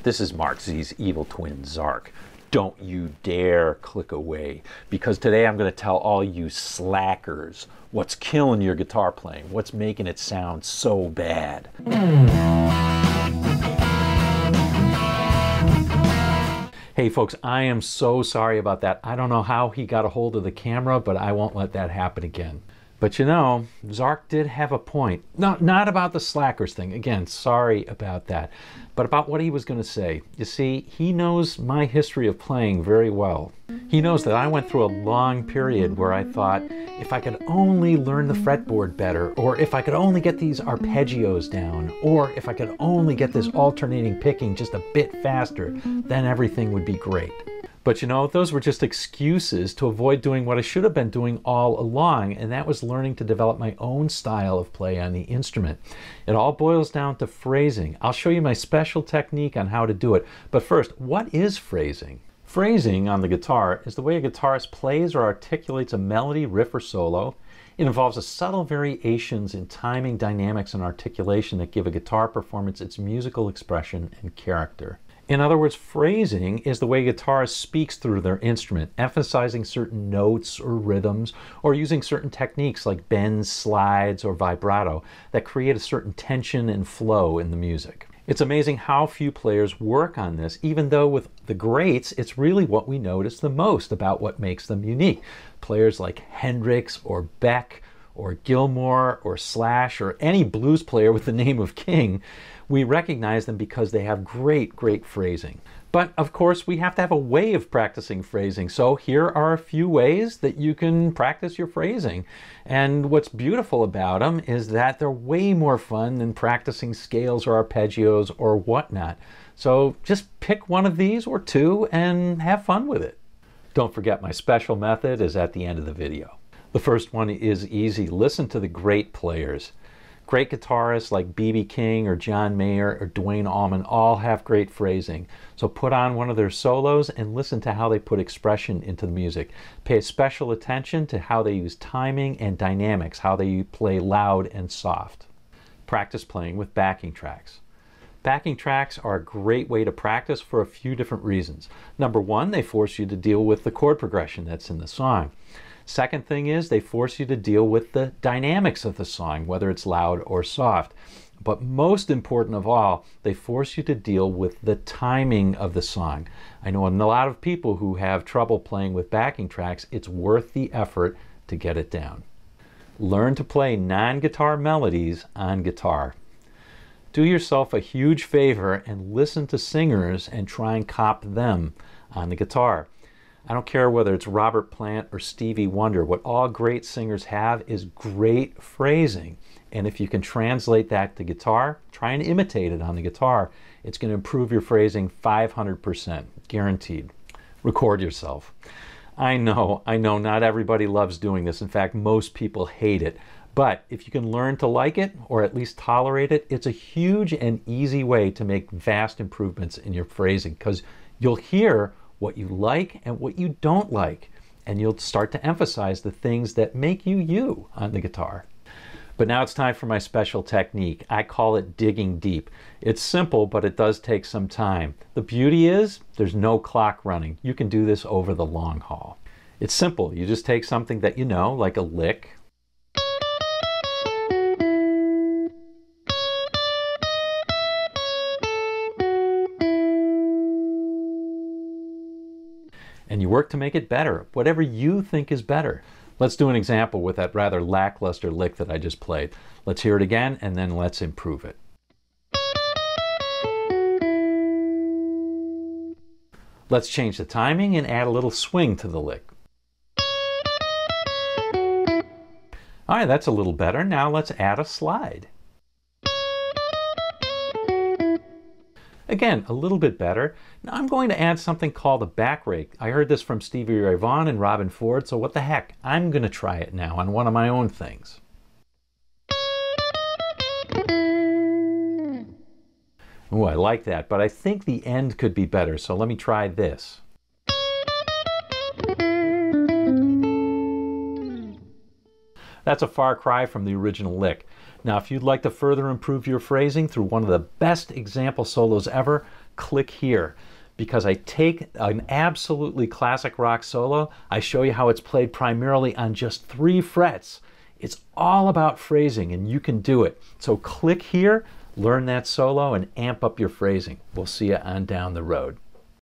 This is Mark Z's evil twin, Zark. Don't you dare click away, because today I'm going to tell all you slackers what's killing your guitar playing, what's making it sound so bad. Hey folks, I am so sorry about that. I don't know how he got a hold of the camera, but I won't let that happen again. But you know, Zark did have a point. No, not about the slackers thing. Again, sorry about that. But about what he was going to say. You see, he knows my history of playing very well. He knows that I went through a long period where I thought, if I could only learn the fretboard better, or if I could only get these arpeggios down, or if I could only get this alternating picking just a bit faster, then everything would be great. But you know, those were just excuses to avoid doing what I should have been doing all along, and that was learning to develop my own style of play on the instrument. It all boils down to phrasing. I'll show you my special technique on how to do it. But first, what is phrasing? Phrasing on the guitar is the way a guitarist plays or articulates a melody, riff, or solo. It involves the subtle variations in timing, dynamics, and articulation that give a guitar performance its musical expression and character. In other words, phrasing is the way a guitarist speaks through their instrument, emphasizing certain notes or rhythms, or using certain techniques like bends, slides, or vibrato that create a certain tension and flow in the music. It's amazing how few players work on this, even though with the greats, it's really what we notice the most about what makes them unique. Players like Hendrix or Beck or Gilmour or Slash or any blues player with the name of King, we recognize them because they have great phrasing. But of course, we have to have a way of practicing phrasing. So here are a few ways that you can practice your phrasing. And what's beautiful about them is that they're way more fun than practicing scales or arpeggios or whatnot. So just pick one of these or two and have fun with it. Don't forget, my special method is at the end of the video. The first one is easy. Listen to the great players. Great guitarists like B.B. King or John Mayer or Duane Allman all have great phrasing. So put on one of their solos and listen to how they put expression into the music. Pay special attention to how they use timing and dynamics, how they play loud and soft. Practice playing with backing tracks. Backing tracks are a great way to practice for a few different reasons. Number one, they force you to deal with the chord progression that's in the song. Second thing is they force you to deal with the dynamics of the song, whether it's loud or soft. But most important of all, they force you to deal with the timing of the song. I know a lot of people who have trouble playing with backing tracks. It's worth the effort to get it down. Learn to play non-guitar melodies on guitar. Do yourself a huge favor and listen to singers and try and cop them on the guitar. I don't care whether it's Robert Plant or Stevie Wonder. What all great singers have is great phrasing. And if you can translate that to guitar, try and imitate it on the guitar. It's going to improve your phrasing 500%, guaranteed. Record yourself. I know, not everybody loves doing this. In fact, most people hate it. But if you can learn to like it, or at least tolerate it, it's a huge and easy way to make vast improvements in your phrasing, because you'll hear what you like and what you don't like, and you'll start to emphasize the things that make you you on the guitar. But now it's time for my special technique. I call it digging deep. It's simple, but it does take some time. The beauty is there's no clock running. You can do this over the long haul. It's simple. You just take something that you know, like a lick, and you work to make it better, whatever you think is better. Let's do an example with that rather lackluster lick that I just played. Let's hear it again, and then let's improve it. Let's change the timing and add a little swing to the lick. All right, that's a little better. Now let's add a slide. Again, a little bit better. Now I'm going to add something called a back rake. I heard this from Stevie Ray Vaughan and Robin Ford, so what the heck? I'm going to try it now on one of my own things. Ooh, I like that, but I think the end could be better, so let me try this. That's a far cry from the original lick. Now, if you'd like to further improve your phrasing through one of the best example solos ever, click here, because I take an absolutely classic rock solo, I show you how it's played primarily on just 3 frets. It's all about phrasing, and you can do it. So click here, learn that solo, and amp up your phrasing. We'll see you on down the road.